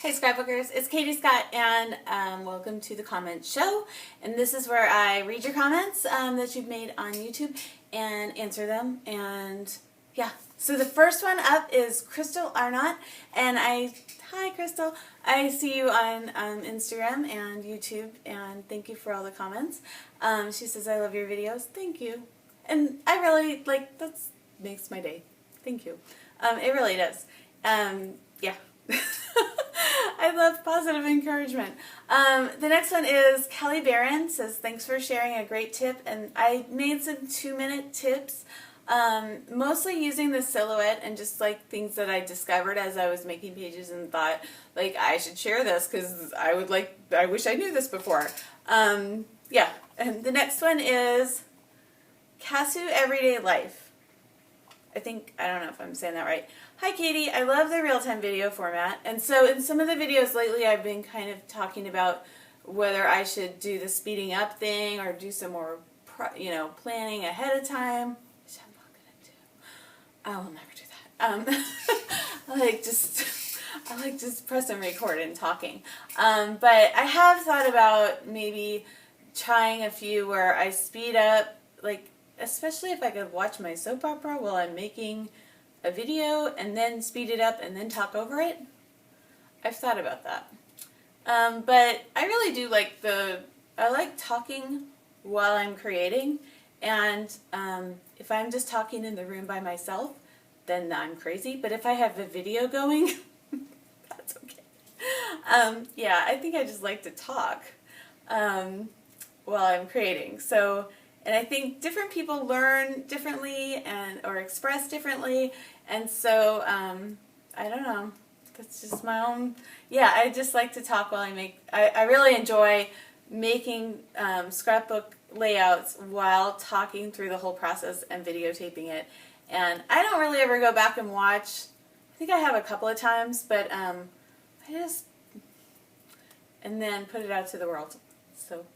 Hey Scrapbookers, it's Katie Scott and welcome to the comment show. And this is where I read your comments that you've made on YouTube and answer them. And yeah, so the first one up is Crystal Arnott. And hi Crystal, I see you on Instagram and YouTube and thank you for all the comments. She says, I love your videos. Thank you. And I really, that makes my day. Thank you. It really does. Yeah. I love positive encouragement. The next one is Kelly Barron says, thanks for sharing a great tip. And I made some 2-minute tips, mostly using the silhouette and just like things that I discovered as I was making pages and thought like I should share this because I wish I knew this before. Yeah. And the next one is Kasu Everyday Life. I don't know if I'm saying that right. Hi Katie, I love the real-time video format. And so in some of the videos lately I've been kind of talking about whether I should do the speeding up thing or do some more, planning ahead of time, which I'm not going to do. I will never do that. I like just pressing record and talking. But I have thought about maybe trying a few where I speed up, especially if I could watch my soap opera while I'm making a video and then speed it up and then talk over it. I've thought about that. But I really do I like talking while I'm creating, and if I'm just talking in the room by myself, then I'm crazy. But if I have a video going, that's okay. Yeah, I think I just like to talk while I'm creating. And I think different people learn differently or express differently. And so, I don't know. That's just my own. Yeah, I just like to talk while I make. I really enjoy making scrapbook layouts while talking through the whole process and videotaping it. And I don't really ever go back and watch. I think I have a couple of times, but and then put it out to the world. So.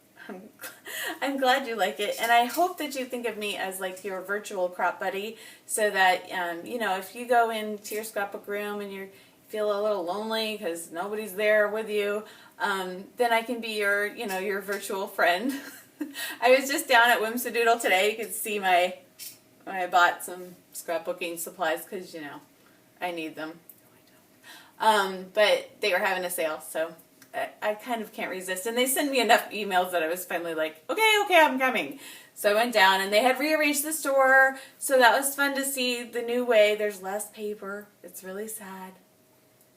I'm glad you like it, and I hope that you think of me as your virtual crop buddy, so that if you go into your scrapbook room and you feel a little lonely because nobody's there with you, then I can be your virtual friend. I was just down at Whimsadoodle today. You could see I bought some scrapbooking supplies because I need them. But they were having a sale, so I kind of can't resist. And they sent me enough emails that I was finally like, okay, I'm coming. So I went down, and they had rearranged the store, so that was fun to see the new way. There's less paper. It's really sad.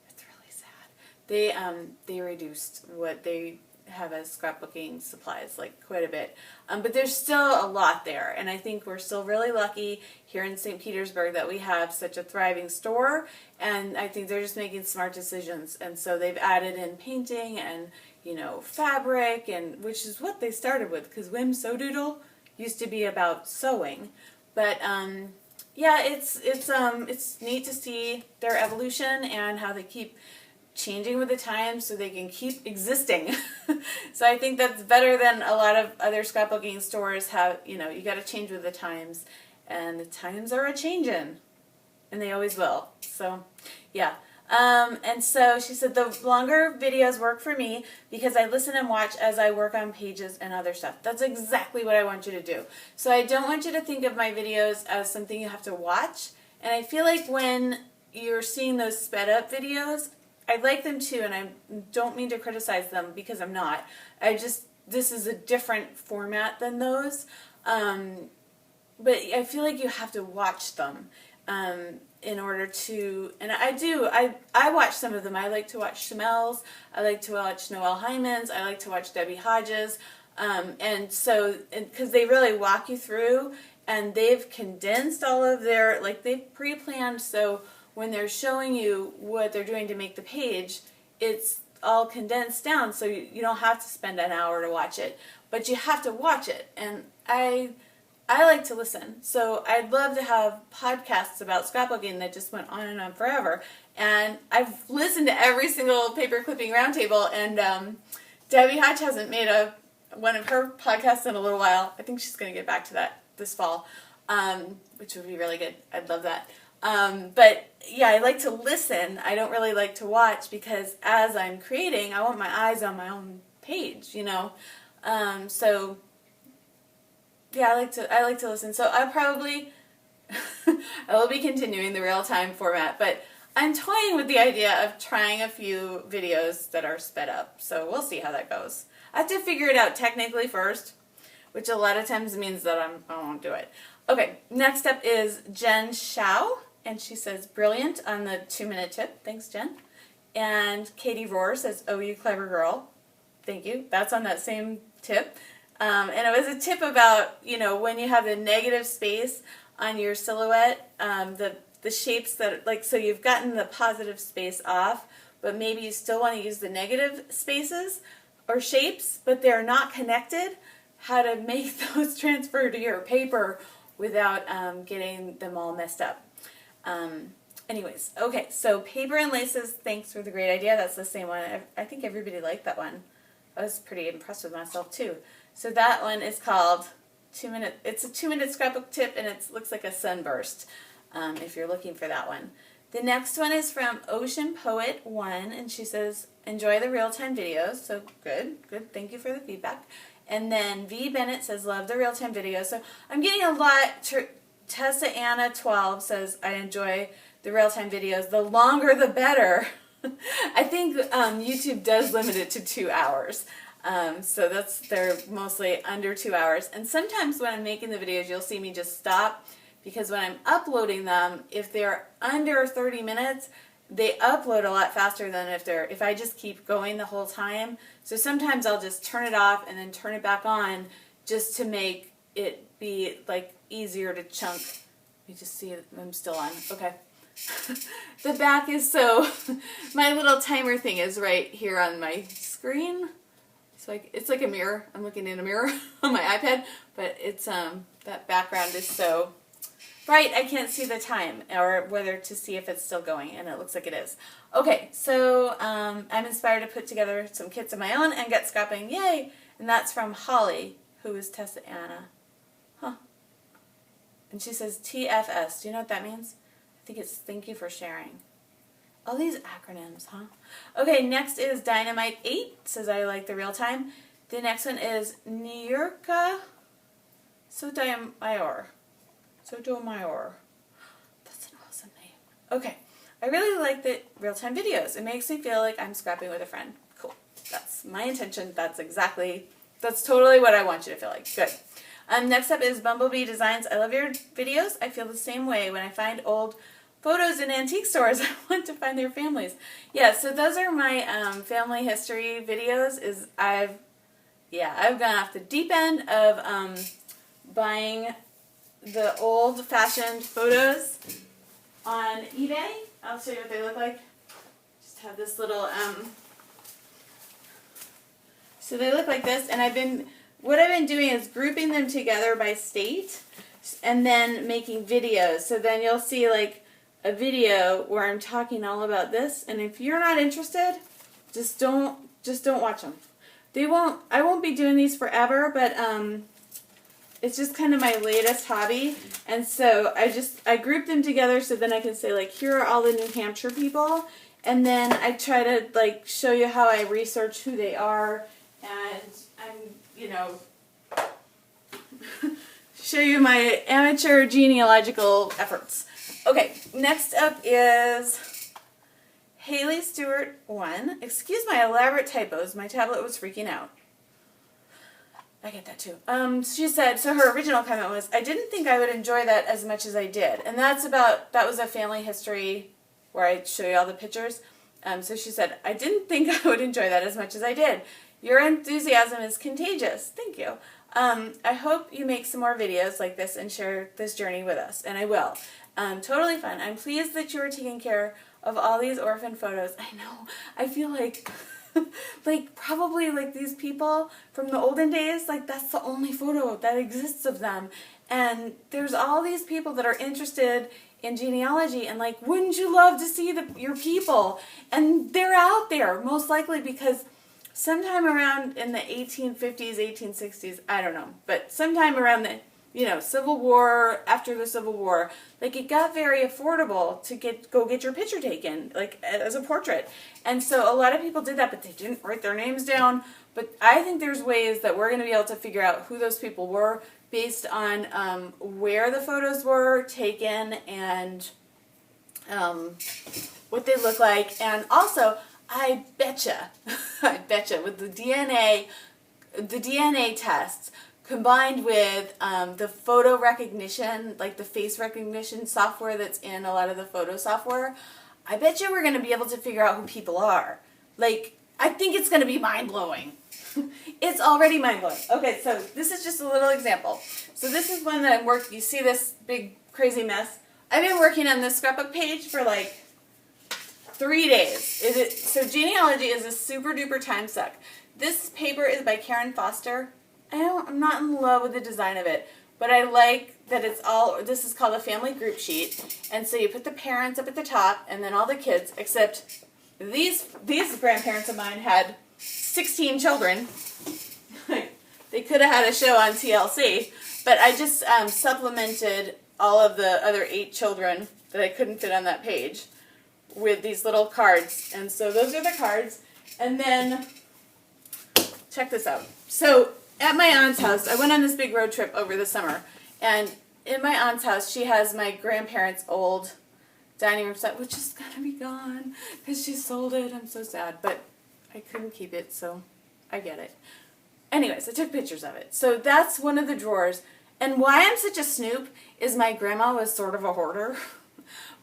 It's really sad. They reduced what they have as scrapbooking supplies, quite a bit. But there's still a lot there, and I think we're still really lucky here in St. Petersburg that we have such a thriving store, and I think they're just making smart decisions. And so they've added in painting and fabric, and which is what they started with, because Whimsadoodle used to be about sewing. But yeah, it's neat to see their evolution and how they keep changing with the times so they can keep existing. So I think that's better than a lot of other scrapbooking stores have. You got to change with the times, and the times are a-changin', and they always will. So yeah. And so she said the longer videos work for me because I listen and watch as I work on pages and other stuff. That's exactly what I want you to do. So I don't want you to think of my videos as something you have to watch. And I feel like when you're seeing those sped up videos, I like them too, and I don't mean to criticize them because I'm not. This is a different format than those. But I feel like you have to watch them in order to, and I watch some of them. I like to watch Shamel's, I like to watch Noelle Hyman's, I like to watch Debbie Hodges, and so, because they really walk you through, and they've condensed all of their, they've pre-planned, so when they're showing you what they're doing to make the page, it's all condensed down, so you don't have to spend an hour to watch it, but you have to watch it. And I like to listen, so I'd love to have podcasts about scrapbooking that just went on and on forever. And I've listened to every single paper clipping roundtable, and Debbie Hodge hasn't made one of her podcasts in a little while. I think she's going to get back to that this fall, which would be really good. I'd love that. But yeah, I like to listen. I don't really like to watch because as I'm creating, I want my eyes on my own page, you know. So yeah, I like to listen. So I will be continuing the real-time format, but I'm toying with the idea of trying a few videos that are sped up. So we'll see how that goes. I have to figure it out technically first, which a lot of times means that I won't do it. Okay, next up is Jen Shao, and she says, brilliant on the 2-minute tip. Thanks, Jen. And Katie Rohr says, oh, you clever girl. Thank you. That's on that same tip. And it was a tip about, you know, when you have the negative space on your silhouette, the shapes that, like, so you've gotten the positive space off, but maybe you still want to use the negative spaces or shapes, but they're not connected, how to make those transfer to your paper without getting them all messed up. Anyways, okay, so paper and laces, thanks for the great idea. That's the same one. I think everybody liked that one. I was pretty impressed with myself too. So that one is called 2-minute, it's a 2-minute scrapbook tip, and it looks like a sunburst, if you're looking for that one. The next one is from Ocean Poet 1, and she says, enjoy the real-time videos. So good, thank you for the feedback. And then V. Bennett says, love the real-time videos. So I'm getting a lot. Tessa Anna 12 says, I enjoy the real-time videos. The longer the better. I think YouTube does limit it to 2 hours. So they're mostly under 2 hours. And sometimes when I'm making the videos, you'll see me just stop, because when I'm uploading them, if they're under 30 minutes, they upload a lot faster than if I just keep going the whole time. So sometimes I'll just turn it off and then turn it back on just to make it be like easier to chunk. Let me just see, I'm still on. Okay. The back is so, my little timer thing is right here on my screen. It's like a mirror. I'm looking in a mirror on my iPad, but it's that background is so bright I can't see the time, or whether to see if it's still going, and it looks like it is. Okay, so I'm inspired to put together some kits of my own and get scrapping, yay! And that's from Holly, who is Tessa Anna. Huh. And she says TFS. Do you know what that means? I think it's thank you for sharing. All these acronyms, huh? Okay, next is Dynamite 8. Says I like the real time. The next one is Nyurka Sotomayor. Sotomayor. That's an awesome name. Okay, I really like the real-time videos. It makes me feel like I'm scrapping with a friend. Cool. That's my intention. That's totally what I want you to feel like. Good. Next up is Bumblebee Designs. I love your videos. I feel the same way when I find old photos in antique stores. I want to find their families. Yeah, so those are my family history videos. I've gone off the deep end of buying the old-fashioned photos on eBay. I'll show you what they look like. Just have this little, so they look like this, and what I've been doing is grouping them together by state, and then making videos. So then you'll see like a video where I'm talking all about this, and if you're not interested, just don't watch them. I won't be doing these forever, but it's just kind of my latest hobby, and so I group them together so then I can say, like, here are all the New Hampshire people, and then I try to, like, show you how I research who they are, and show you my amateur genealogical efforts. Okay, next up is Haley Stewart 1. Excuse my elaborate typos, my tablet was freaking out. I get that too. She said, so her original comment was, I didn't think I would enjoy that as much as I did. And that was a family history where I show you all the pictures. So she said, I didn't think I would enjoy that as much as I did. Your enthusiasm is contagious. Thank you. I hope you make some more videos like this and share this journey with us. And I will. Totally fun. I'm pleased that you were taking care of all these orphan photos. I know. I feel like... like probably like these people from the olden days, like that's the only photo that exists of them, and there's all these people that are interested in genealogy, and like, wouldn't you love to see your people? And they're out there most likely because sometime around in the 1850s, 1860s, I don't know, but sometime around the you know, Civil War, after the Civil War, like it got very affordable to go get your picture taken, like as a portrait. And so a lot of people did that, but they didn't write their names down. But I think there's ways that we're going to be able to figure out who those people were based on where the photos were taken and what they look like. And also, I betcha with the DNA tests combined with the photo recognition, like the face recognition software that's in a lot of the photo software, I bet you we're going to be able to figure out who people are. Like, I think it's going to be mind-blowing. It's already mind-blowing. Okay, so this is just a little example. So this is one that I'm working, you see this big crazy mess? I've been working on this scrapbook page for like 3 days. So Genealogy is a super duper time suck. This paper is by Karen Foster. I'm not in love with the design of it, but I like that it's all, this is called a family group sheet. And so you put the parents up at the top and then all the kids, except these grandparents of mine had 16 children. They could have had a show on TLC, but I just supplemented all of the other 8 children that I couldn't fit on that page with these little cards. And so those are the cards. And then, check this out. So at my aunt's house, I went on this big road trip over the summer. And in my aunt's house, she has my grandparents' old dining room set, which is going to be gone because she sold it. I'm so sad. But I couldn't keep it, so I get it. Anyways, I took pictures of it. So that's one of the drawers. And why I'm such a snoop is my grandma was sort of a hoarder.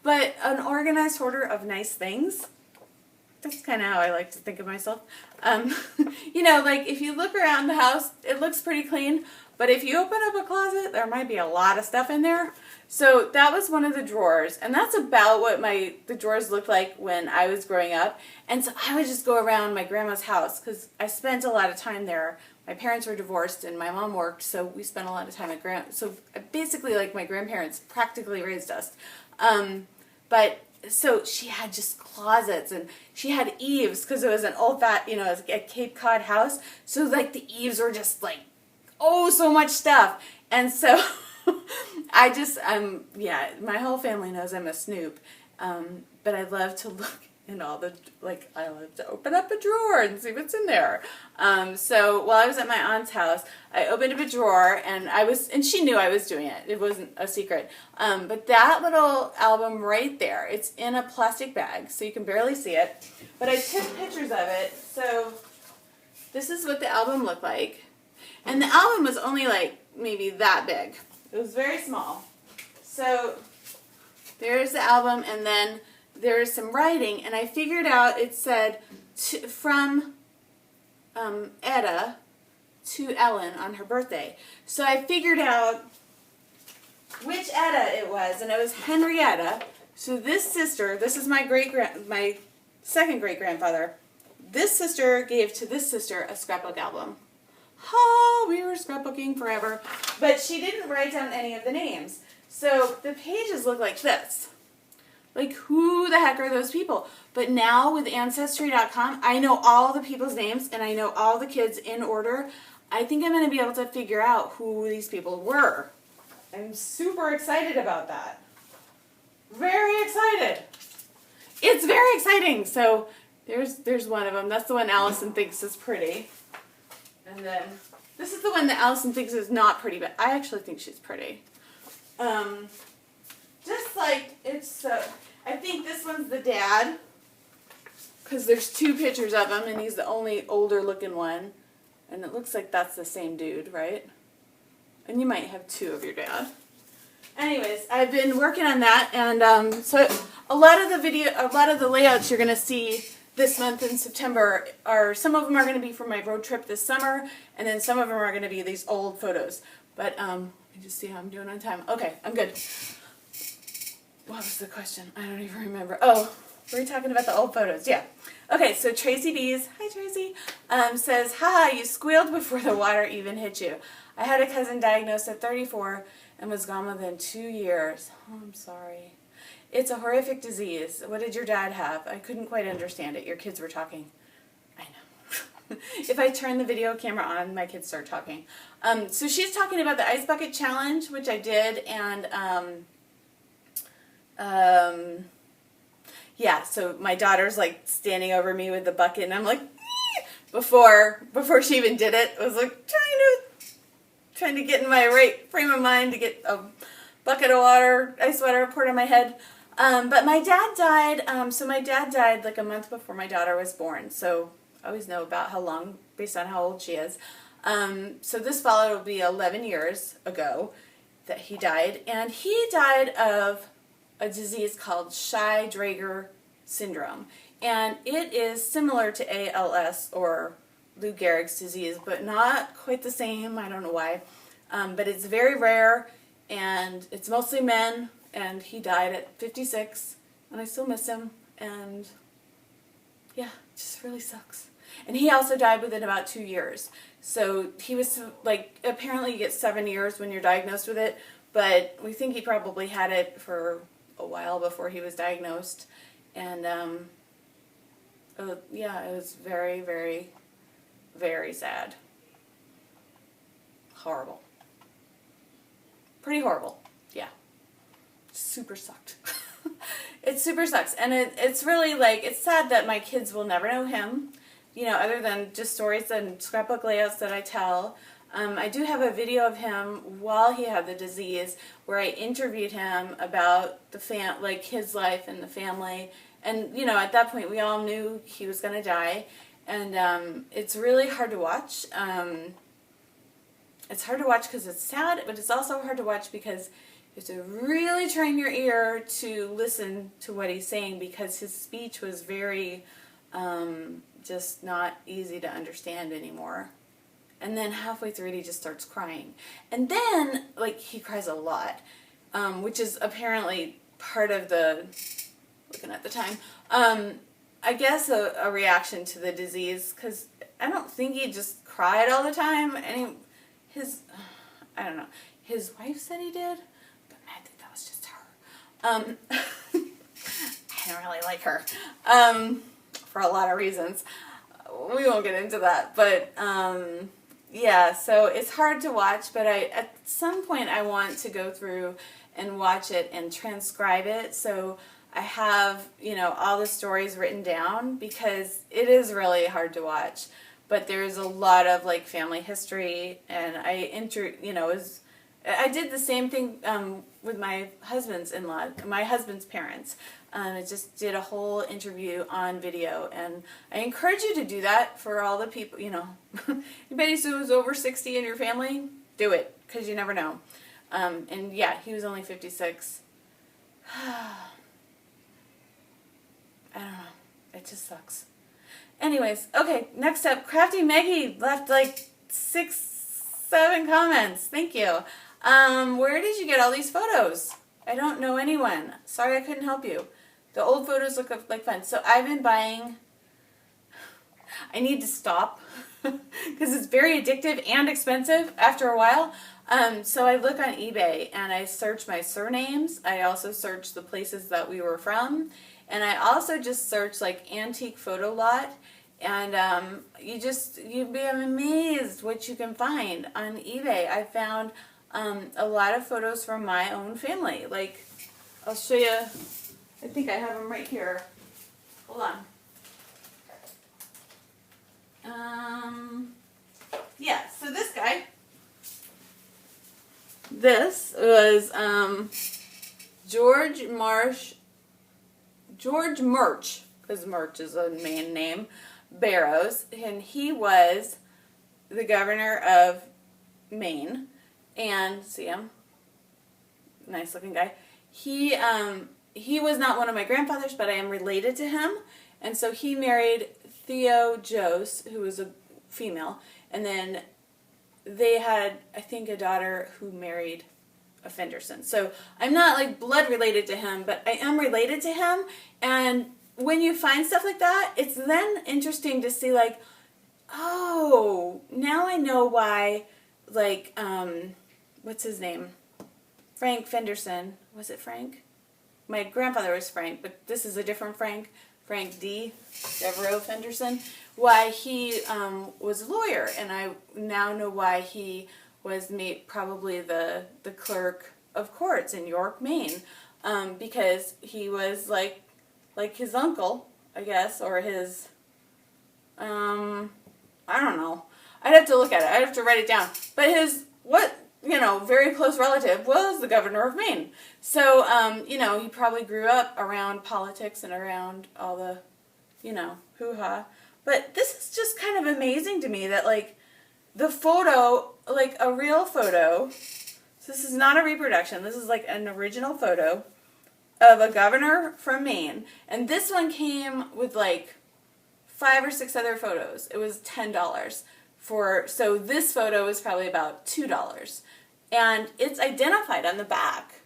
But an organized hoarder of nice things. That's kind of how I like to think of myself. You know, like if you look around the house, it looks pretty clean. But if you open up a closet, there might be a lot of stuff in there. So that was one of the drawers. And that's about what the drawers looked like when I was growing up. And so I would just go around my grandma's house because I spent a lot of time there. My parents were divorced and my mom worked, so we spent a lot of time at so basically like my grandparents practically raised us. But so she had just closets and she had eaves because it was an old you know, it was a Cape Cod house. So like the eaves were just like, oh, so much stuff. And so I just, yeah, my whole family knows I'm a snoop. But I love to look in all the, like, I love to open up a drawer and see what's in there. So while I was at my aunt's house, I opened up a drawer and and she knew I was doing it. It wasn't a secret. But that little album right there, it's in a plastic bag, so you can barely see it. But I took pictures of it. So this is what the album looked like. And the album was only like maybe that big. It was very small. So there's the album, and then there's some writing, and I figured out it said from Etta to Ellen on her birthday. So I figured out which Etta it was, and it was Henrietta. So this sister, this is my second great grandfather. This sister gave to this sister a scrapbook album. Oh, we were scrapbooking forever. But she didn't write down any of the names. So the pages look like this. Like, who the heck are those people? But now with Ancestry.com, I know all the people's names and I know all the kids in order. I think I'm going to be able to figure out who these people were. I'm super excited about that. Very excited. It's very exciting. So there's one of them. That's the one Allison thinks is pretty. And then this is the one that Allison thinks is not pretty, but I actually think she's pretty. Just like it's, I think this one's the dad, because there's 2 pictures of him, and he's the only older looking one. And it looks like that's the same dude, right? And you might have 2 of your dad. Anyways, I've been working on that, and so a lot of the layouts you're going to see this month in September some of them are going to be from my road trip this summer, and then some of them are going to be these old photos. But let me just see how I'm doing on time. Okay, I'm good. What was the question? I don't even remember. Oh, we were talking about the old photos. Yeah. Okay, so Tracy Bees, hi Tracy, says, haha, you squealed before the water even hit you. I had a cousin diagnosed at 34 and was gone within 2 years. Oh, I'm sorry. It's a horrific disease. What did your dad have? I couldn't quite understand it. Your kids were talking. I know. if I turn the video camera on, my kids start talking. So she's talking about the ice bucket challenge, which I did, and yeah, so my daughter's like standing over me with the bucket, and I'm like, before she even did it, I was like trying to get in my right frame of mind to get a bucket of water, ice water poured on my head. But my dad died, so my dad died like a month before my daughter was born, so I always know about how long based on how old she is. So this fall will be 11 years ago that he died, and he died of a disease called Shy-Drager syndrome, and it is similar to ALS or Lou Gehrig's disease, but not quite the same. I don't know why, but it's very rare, and it's mostly men, and he died at 56, and I still miss him, and yeah, it just really sucks. And he also died within about 2 years. So he was, like, apparently you get 7 years when you're diagnosed with it, but we think he probably had it for a while before he was diagnosed. And, yeah, it was very, very, very sad. Horrible. Pretty horrible. Yeah. Super sucked. It super sucks. And it's really, like, it's sad that my kids will never know him, you know, other than just stories and scrapbook layouts that I tell. I do have a video of him while he had the disease where I interviewed him about the like his life and the family. And, you know, at that point we all knew he was going to die. And it's really hard to watch. It's hard to watch because it's sad, but it's also hard to watch because you have to really train your ear to listen to what he's saying, because his speech was very just not easy to understand anymore. And then halfway through it, he just starts crying. And then, like, he cries a lot, which is apparently part of the, looking at the time, I guess a reaction to the disease, because I don't think he just cried all the time. And I don't know, his wife said he did, but I think that was just her. I don't really like her, for a lot of reasons. We won't get into that, but, yeah, so it's hard to watch, but at some point I want to go through and watch it and transcribe it, so I have, you know, all the stories written down, because it is really hard to watch, but there's a lot of, like, family history, and I did the same thing with my husband's in-law, my husband's parents. I just did a whole interview on video, and I encourage you to do that for all the people, you know, anybody who's over 60 in your family, do it, because you never know. And yeah, he was only 56. I don't know, it just sucks. Anyways, okay, next up, Crafty Maggie left like 6-7 comments. Thank you. Where did you get all these photos? I don't know anyone. Sorry I couldn't help you. The old photos look like fun. So I've been buying, I need to stop because it's very addictive and expensive after a while. So I look on eBay and I search my surnames. I also search the places that we were from. And I also just search like antique photo lot. And you'd be amazed what you can find on eBay. I found a lot of photos from my own family. Like, I'll show you. I think I have them right here. Hold on. Yeah, so this guy. This was George Murch, because Murch is a main name, Barrows, and he was the governor of Maine. And see him, nice looking guy. He was not one of my grandfathers, but I am related to him, and so he married Theo Jose, who was a female, and then they had, I think, a daughter who married a Fenderson. So I'm not like blood related to him, but I am related to him. And when you find stuff like that, it's then interesting to see like, oh, now I know why, like, what's his name? Frank Fenderson. Was it Frank? my grandfather was Frank, but this is a different Frank, Frank D. Devereaux Fenderson, why he was a lawyer, and I now know why he was made probably the clerk of courts in York, Maine, because he was like his uncle, I guess, or his, I don't know. I'd have to look at it. I'd have to write it down. But his, very close relative was the governor of Maine. So, he probably grew up around politics and around all the, hoo-ha. But this is just kind of amazing to me that, the photo, a real photo, so this is not a reproduction, this is an original photo of a governor from Maine. And this one came with 5 or 6 other photos. It was $10 so this photo is probably about $2. And it's identified on the back.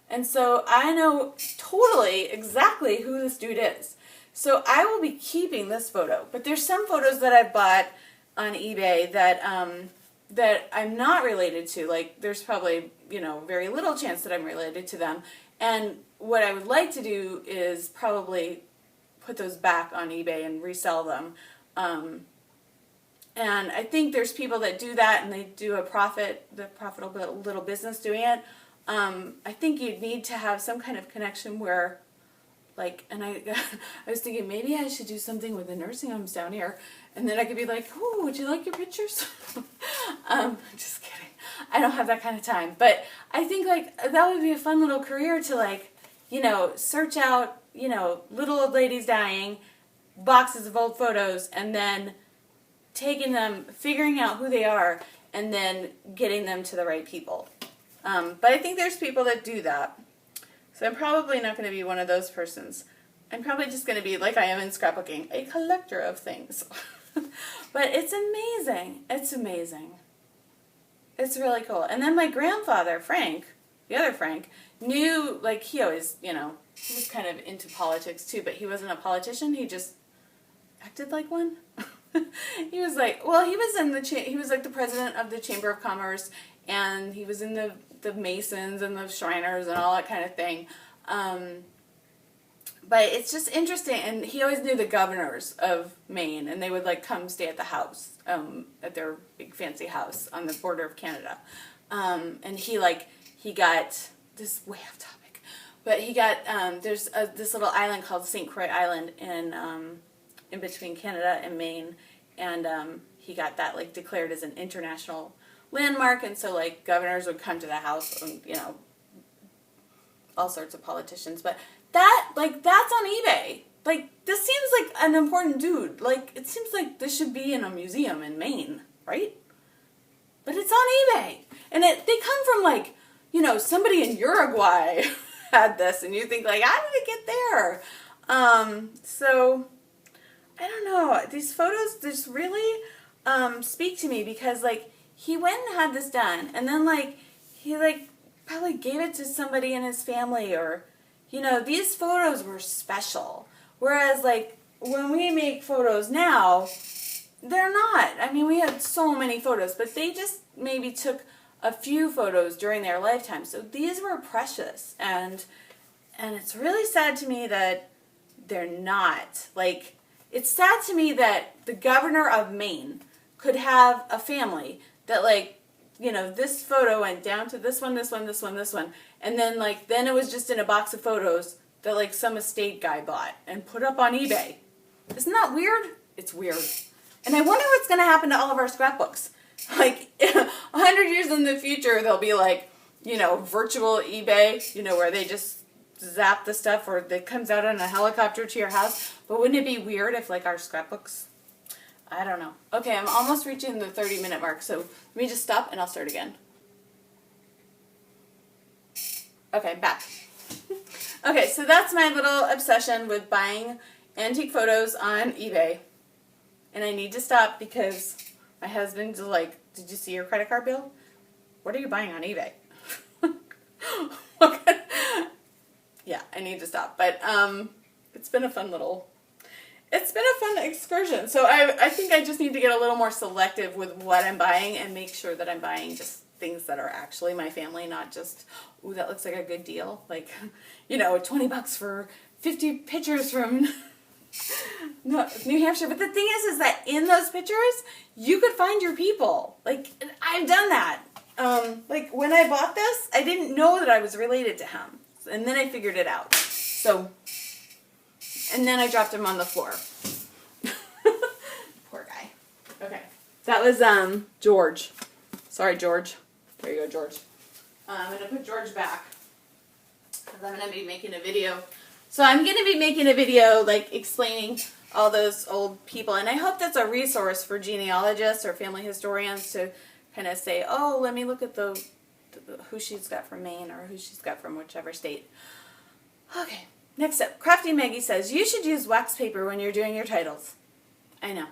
And so I know totally exactly who this dude is. So I will be keeping this photo. But there's some photos that I bought on eBay that I'm not related to. There's probably, very little chance that I'm related to them. And what I would like to do is probably put those back on eBay and resell them. And I think there's people that do that and they do a profitable little business doing it. I think you'd need to have some kind of connection where, and I was thinking maybe I should do something with the nursing homes down here. And then I could be like, oh, would you like your pictures? Just kidding. I don't have that kind of time. But I think, that would be a fun little career to, search out, little old ladies dying, boxes of old photos, and then taking them, figuring out who they are, and then getting them to the right people. But I think there's people that do that. So I'm probably not going to be one of those persons. I'm probably just going to be, like I am in scrapbooking, a collector of things. But it's amazing. It's amazing. It's really cool. And then my grandfather, Frank, the other Frank, knew, he always, he was kind of into politics too, but he wasn't a politician. He just acted like one. He was he was in he was the president of the Chamber of Commerce, and he was in the Masons and the Shriners and all that kind of thing. But it's just interesting, and he always knew the governors of Maine, and they would come stay at the house, at their big fancy house on the border of Canada. And he got, this way off topic, but he got, there's this little island called St. Croix Island in between Canada and Maine, and he got that declared as an international landmark, and so governors would come to the house, and all sorts of politicians. But that that's on eBay. This seems like an important dude. It seems like this should be in a museum in Maine, right? But it's on eBay, and they come from somebody in Uruguay had this, and you think how did it get there? So I don't know. These photos just really speak to me because he went and had this done, and then he probably gave it to somebody in his family, or these photos were special. Whereas when we make photos now, they're not. I mean, we have so many photos, but they just maybe took a few photos during their lifetime. So these were precious, and it's really sad to me that they're not. It's sad to me that the governor of Maine could have a family that this photo went down to this one, this one, this one, this one, and then then it was just in a box of photos that some estate guy bought and put up on eBay. Isn't that weird? It's weird. And I wonder what's going to happen to all of our scrapbooks. 100 years in the future, they'll be virtual eBay, where they just zap the stuff, or it comes out on a helicopter to your house. But wouldn't it be weird if our scrapbooks, I don't know. Okay, I'm almost reaching the 30-minute mark, so let me just stop and I'll start again. Okay, back. Okay, so that's my little obsession with buying antique photos on eBay. And I need to stop because my husband's did you see your credit card bill? What are you buying on eBay? Okay. Yeah, I need to stop. But it's been a fun excursion. So I think I just need to get a little more selective with what I'm buying and make sure that I'm buying just things that are actually my family, not just, ooh, that looks like a good deal. Like, you know, $20 for 50 pictures from New Hampshire. But the thing is that in those pictures, you could find your people. Like, I've done that. Like, when I bought this, I didn't know that I was related to him. And then I figured it out. So, and then I dropped him on the floor. Poor guy. Okay. That was, George. Sorry, George. There you go, George. I'm going to put George back, because I'm going to be making a video. So I'm going to be making a video, like, explaining all those old people. And I hope that's a resource for genealogists or family historians to kind of say, oh, let me look at who she's got from Maine or who she's got from whichever state. Okay, next up. Crafty Maggie says, you should use wax paper when you're doing your titles. I know.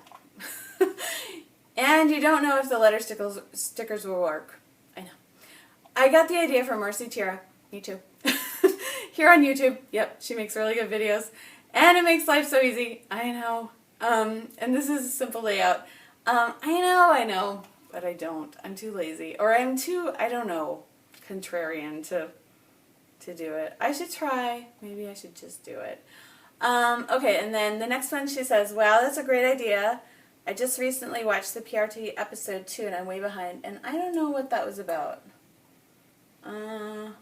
And you don't know if the letter stickers will work. I know. I got the idea from Mercy Tira. Me too. Here on YouTube. Yep, she makes really good videos. And it makes life so easy. I know. And this is a simple layout. I know, but I don't. I'm too lazy. Or I'm too, I don't know, contrarian to do it. I should try. Maybe I should just do it. Okay, and then the next one, she says, wow, that's a great idea. I just recently watched the PRT episode 2 and I'm way behind. And I don't know what that was about. I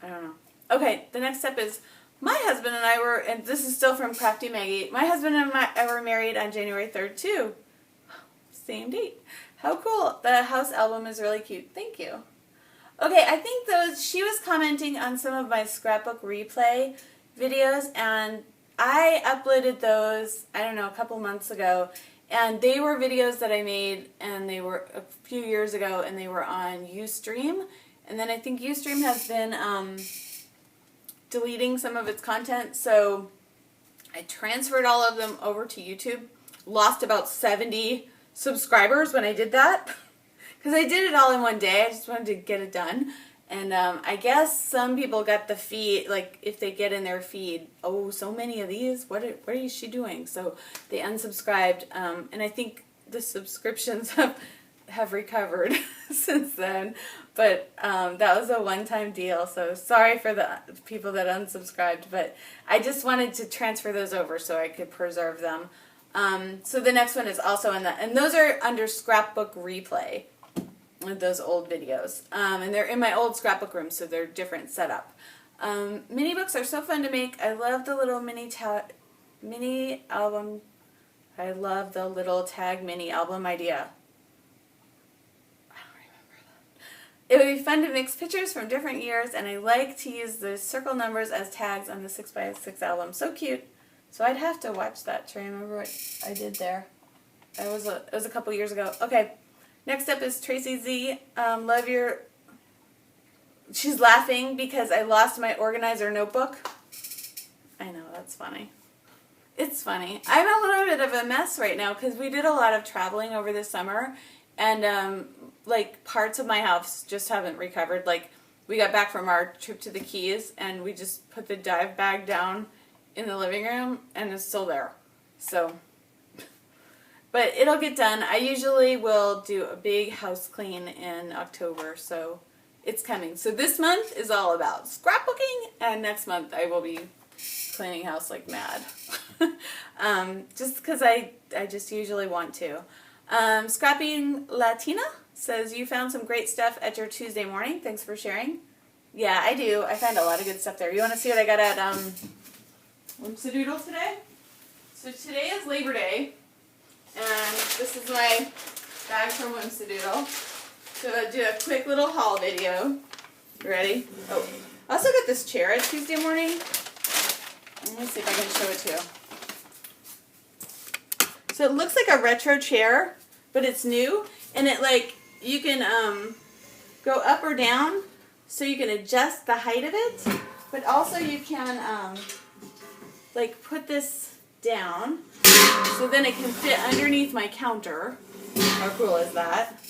don't know. Okay, the next step is my husband and I were, and this is still from Crafty Maggie, my husband and I were married on January 3rd too. Same date. How cool. The house album is really cute. Thank you. Okay, I think she was commenting on some of my scrapbook replay videos, and I uploaded those, I don't know, a couple months ago, and they were videos that I made, and they were a few years ago, and they were on Ustream, and then I think Ustream has been deleting some of its content, so I transferred all of them over to YouTube, lost about 70 subscribers when I did that, because I did it all in one day. I just wanted to get it done. And I guess some people got the feed, like if they get in their feed, oh, so many of these, what is she doing? So they unsubscribed, and I think the subscriptions have recovered since then. But that was a one-time deal, so sorry for the people that unsubscribed, but I just wanted to transfer those over so I could preserve them. So the next one is also in that, and those are under Scrapbook Replay. Those old videos. And they're in my old scrapbook room, so they're different setup. Mini books are so fun to make. I love the little mini album. I love the little tag mini album idea. I don't remember that. It would be fun to mix pictures from different years, and I like to use the circle numbers as tags on the 6x6 album. So cute. So I'd have to watch that to remember what I did there. It was a couple years ago. Okay. Next up is Tracy Z. She's laughing because I lost my organizer notebook. I know, that's funny. It's funny. I'm a little bit of a mess right now because we did a lot of traveling over the summer, and like parts of my house just haven't recovered. Like we got back from our trip to the Keys and we just put the dive bag down in the living room and it's still there. So, but it'll get done. I usually will do a big house clean in October, so it's coming. So this month is all about scrapbooking, and next month I will be cleaning house like mad. Just because I just usually want to. Scrapping Latina says, you found some great stuff at your Tuesday morning. Thanks for sharing. Yeah, I do. I found a lot of good stuff there. You want to see what I got at Whimsidoodle today? So today is Labor Day. And this is my bag from Whimsidoodle. So I'll do a quick little haul video. You ready? Oh, I also got this chair at Tuesday morning. Let me see if I can show it to you. So it looks like a retro chair, but it's new. And it you can go up or down, so you can adjust the height of it. But also you can put this down, so then it can fit underneath my counter. How cool is that?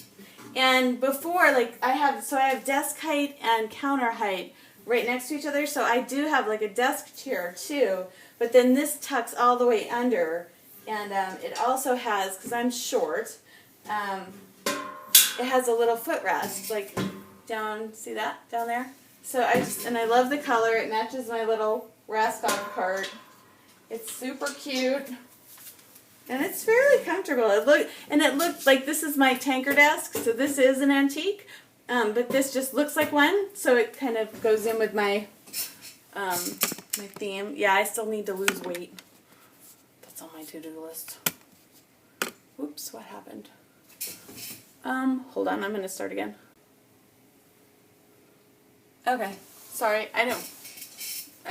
And before, I have desk height and counter height right next to each other, so I do have a desk chair too, but then this tucks all the way under, and it also has, because I'm short, it has a little footrest, like down, see that, down there? So I love the color. It matches my little Rascon cart. It's super cute. And it's fairly comfortable. It looked like this is my tanker desk, so this is an antique. But this just looks like one, so it kind of goes in with my my theme. Yeah, I still need to lose weight. That's on my to-do list. Oops, what happened? Hold on, I'm going to start again. Okay, sorry, I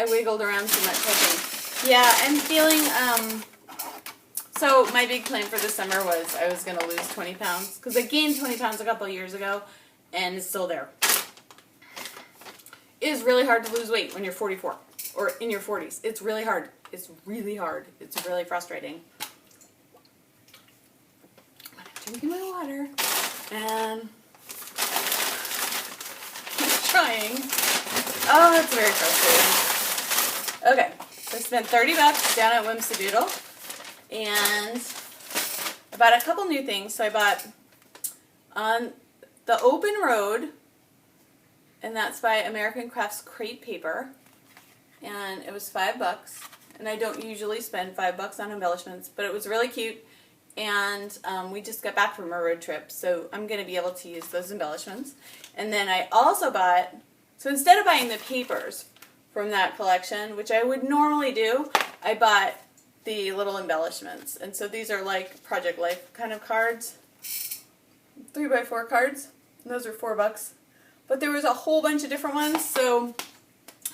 wiggled around too much, I think. Yeah, I'm feeling, so my big plan for the summer was I was going to lose 20 pounds, because I gained 20 pounds a couple of years ago, and it's still there. It is really hard to lose weight when you're 44, or in your 40s. It's really hard. It's really hard. It's really frustrating. I'm drinking my water, and trying. Oh, it's very frustrating. Okay, so I spent $30 down at Whimsidoodle, and I bought a couple new things. So I bought On the Open Road, and that's by American Crafts Crepe Paper, and it was $5. And I don't usually spend $5 on embellishments, but it was really cute. And we just got back from a road trip, so I'm going to be able to use those embellishments. And then I also bought, so instead of buying the papers from that collection, which I would normally do, I bought the little embellishments. And so these are like Project Life kind of cards, 3x4 cards, and those are $4. But there was a whole bunch of different ones, so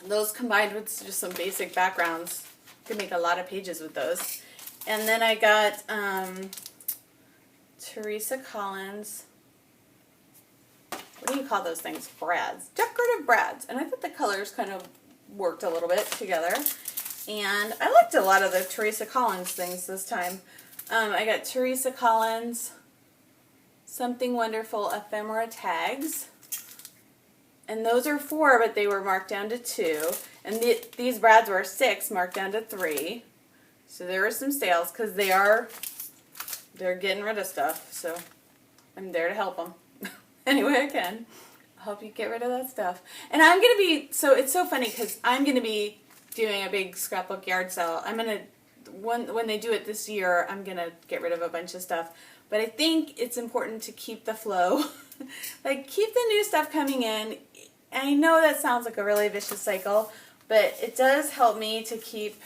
those combined with just some basic backgrounds, you could make a lot of pages with those. And then I got Teresa Collins, what do you call those things? Brads. Decorative brads. And I thought the colors kind of worked a little bit together. And I liked a lot of the Teresa Collins things this time. I got Teresa Collins Something Wonderful ephemera tags. And those are 4, but they were marked down to 2. And these brads were 6, marked down to 3. So there were some sales because they're getting rid of stuff. So I'm there to help them any way I can. I'll help you get rid of that stuff. And I'm going to be, so it's so funny because I'm going to be doing a big scrapbook yard sale. I'm going to, when they do it this year, I'm going to get rid of a bunch of stuff. But I think it's important to keep the flow. Like, keep the new stuff coming in. I know that sounds like a really vicious cycle, but it does help me to keep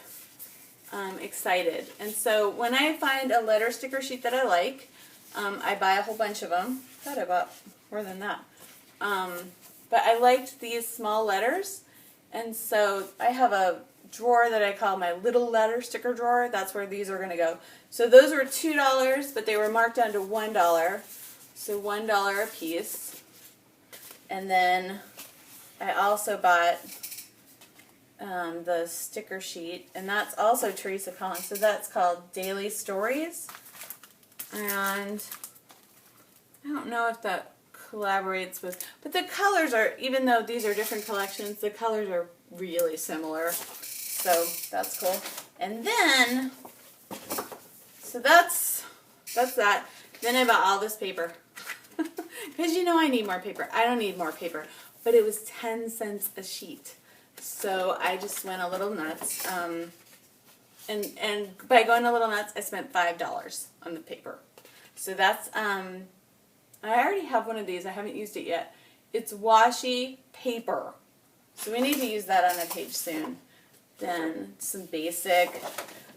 excited. And so when I find a letter sticker sheet that I like, I buy a whole bunch of them. I thought I bought more than that. But I liked these small letters, and so I have a drawer that I call my little letter sticker drawer. That's where these are going to go. So those were $2, but they were marked down to $1. So $1 a piece. And then I also bought the sticker sheet, and that's also Teresa Collins. So that's called Daily Stories. And I don't know if that collaborates with, but the colors are, even though these are different collections, the colors are really similar. So that's cool. And then, so that's that. Then I bought all this paper. Because you know I need more paper. I don't need more paper. But it was 10 cents a sheet. So I just went a little nuts. And by going a little nuts, I spent $5 on the paper. So that's, I already have one of these. I haven't used it yet. It's washi paper. So we need to use that on a page soon. Then some basic.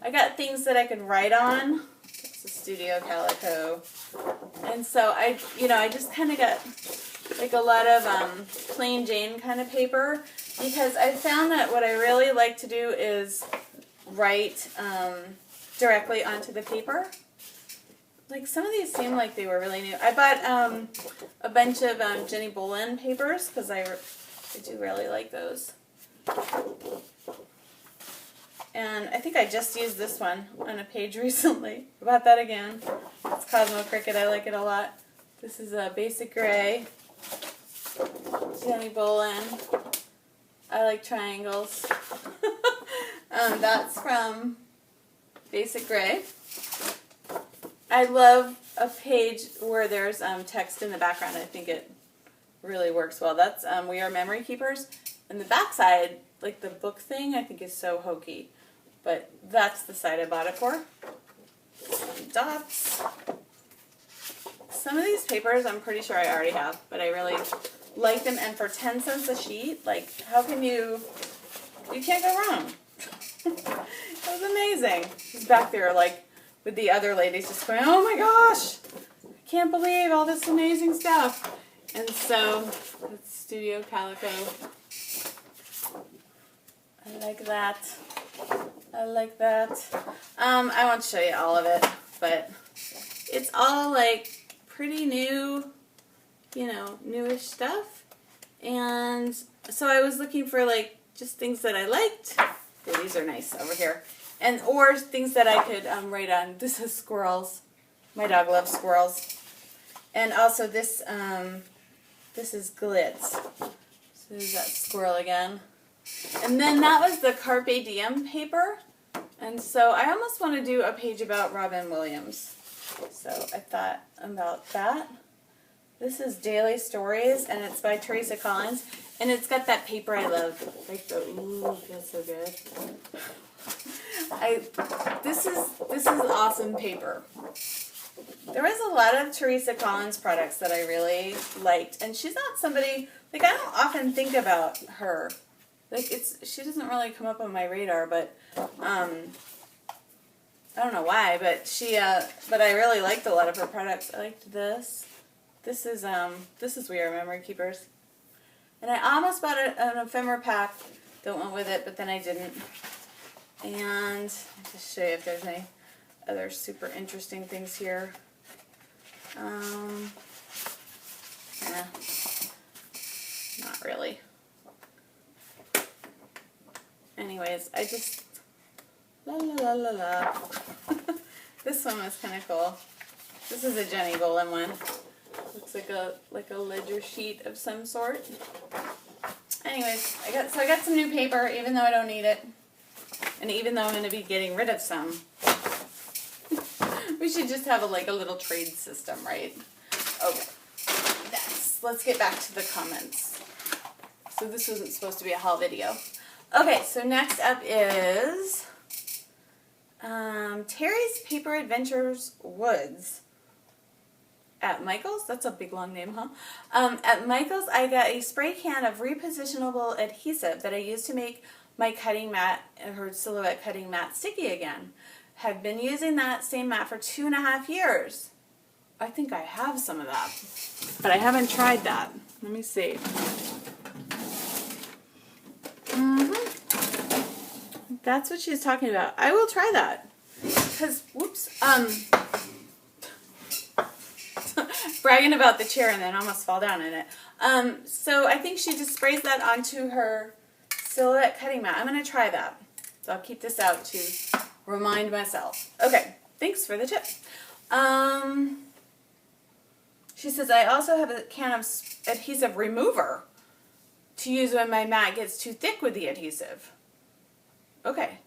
I got things that I can write on. It's a Studio Calico. And so I just kind of got like a lot of plain Jane kind of paper, because I found that what I really like to do is write directly onto the paper. Like, some of these seem like they were really new. I bought a bunch of Jenny Bolin papers because I do really like those. And I think I just used this one on a page recently. I bought that again. It's Cosmo Cricket. I like it a lot. This is a Basic Gray. Jenny Bolin. I like triangles. That's from Basic Gray. I love a page where there's text in the background. I think it really works well. That's We Are Memory Keepers. And the back side, like the book thing, I think is so hokey. But that's the side I bought it for. Some dots. Some of these papers I'm pretty sure I already have, but I really like them. And for 10 cents a sheet, like, how can you can't go wrong. It was amazing. He's back there, like, with the other ladies just going, oh my gosh, I can't believe all this amazing stuff. And so, it's Studio Calico. I like that. I like that. I won't show you all of it, but it's all, like, pretty new, you know, newish stuff. And so I was looking for, like, just things that I liked. Oh, these are nice over here. Or things that I could write on. This is squirrels. My dog loves squirrels. And also this is glitz. So there's that squirrel again. And then that was the Carpe Diem paper. And so I almost want to do a page about Robin Williams. So I thought about that. This is Daily Stories, and it's by Teresa Collins. And it's got that paper I love. Like the, ooh, feels so good. This is awesome paper. There was a lot of Teresa Collins products that I really liked, and she's not somebody, like, I don't often think about her. Like, she doesn't really come up on my radar, but I don't know why, but but I really liked a lot of her products. I liked this. This is We Are Memory Keepers. And I almost bought an ephemera pack that went with it, but then I didn't. And I'll just show you if there's any other super interesting things here. Nah, not really. Anyways, I just, la la la la la. This one was kind of cool. This is a Jenny Golem one. Looks like a ledger sheet of some sort. Anyways, I got some new paper, even though I don't need it, and even though I'm going to be getting rid of some. We should just have a little trade system, right? Okay. Let's get back to the comments. So this wasn't supposed to be a haul video. Okay, so next up is Terry's Paper Adventures Woods. At Michael's, that's a big long name, huh? At Michael's, I got a spray can of repositionable adhesive that I used to make my cutting mat, her silhouette cutting mat, sticky again. Have been using that same mat for 2.5 years. I think I have some of that, but I haven't tried that. Let me see. That's what she's talking about. I will try that. Because, whoops, bragging about the chair and then almost fall down in it. So I think she just sprays that onto her silhouette cutting mat. I'm going to try that. So I'll keep this out to remind myself. Okay, thanks for the tip. She says, I also have a can of adhesive remover to use when my mat gets too thick with the adhesive. Okay.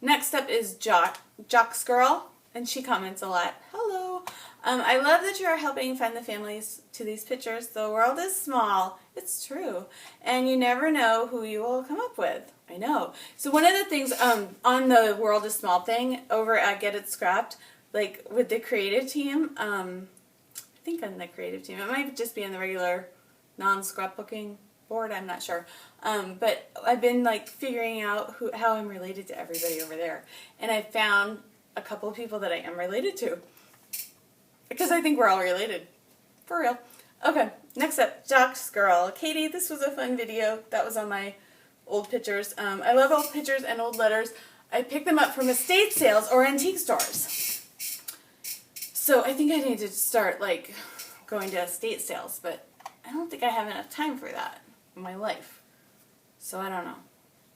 Next up is Jock's Girl, and she comments a lot. Hello. I love that you are helping find the families to these pictures. The world is small. It's true. And you never know who you will come up with. I know. So one of the things on the World is Small thing over at Get It Scrapped, like with the creative team, I think on the creative team, it might just be on the regular non-scrapbooking board, I'm not sure. But I've been like figuring out how I'm related to everybody over there. And I found a couple of people that I am related to. Because I think we're all related. For real. Okay, next up, Jock's Girl. Katie, this was a fun video. That was on my old pictures. I love old pictures and old letters. I pick them up from estate sales or antique stores. So I think I need to start like going to estate sales, but I don't think I have enough time for that in my life. So I don't know.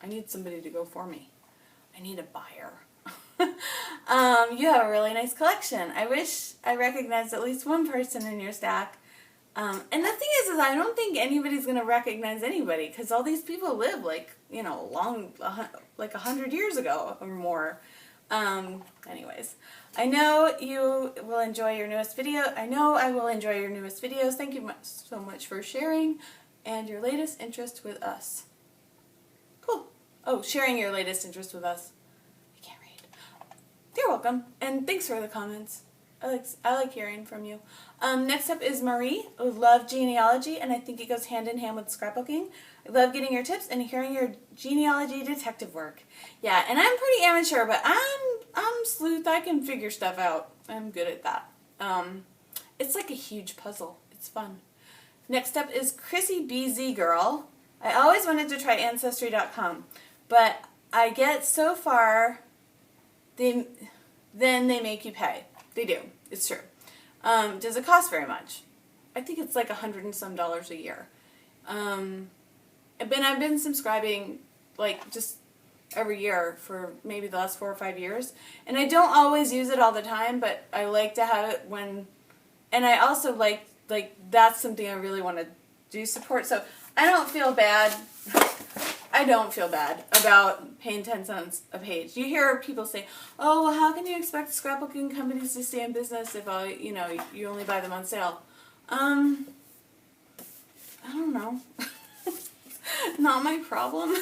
I need somebody to go for me. I need a buyer. You have a really nice collection. I wish I recognized at least one person in your stack. And the thing is I don't think anybody's going to recognize anybody because all these people live like, you know, like 100 years ago or more. Anyways, I know you will enjoy your newest video. I know I will enjoy your newest videos. Thank you so much for sharing and your latest interest with us. Cool. Oh, sharing your latest interest with us. I can't read. You're welcome. And thanks for the comments. I like hearing from you. Next up is Marie, who loves genealogy, and I think it goes hand in hand with scrapbooking. I love getting your tips and hearing your genealogy detective work. Yeah, and I'm pretty amateur, but I'm sleuth. I can figure stuff out. I'm good at that. It's like a huge puzzle. It's fun. Next up is Chrissy BZ Girl. I always wanted to try Ancestry.com, but I get so far, then they make you pay. They do. It's true. Does it cost very much? I think it's like $100 and some a year. I've been subscribing like just every year for maybe the last 4 or 5 years, and I don't always use it all the time, but I like to have it when, and I also like that's something I really want to do support. So I don't feel bad. I don't feel bad about paying 10 cents a page. You hear people say, "Oh, well, how can you expect scrapbooking companies to stay in business if you only buy them on sale?" I don't know. Not my problem.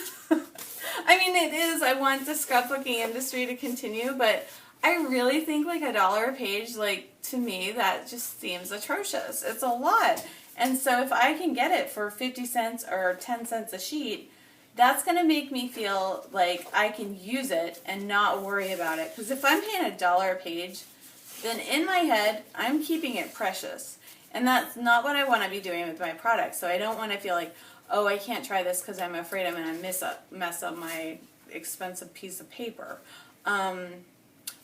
I mean, it is. I want the scrapbooking industry to continue, but I really think like $1 a page, like to me, that just seems atrocious. It's a lot. And so if I can get it for 50 cents or 10 cents a sheet, that's going to make me feel like I can use it and not worry about it. Because if I'm paying $1 a page, then in my head, I'm keeping it precious. And that's not what I want to be doing with my product. So I don't want to feel like, oh, I can't try this because I'm afraid I'm going to mess up my expensive piece of paper.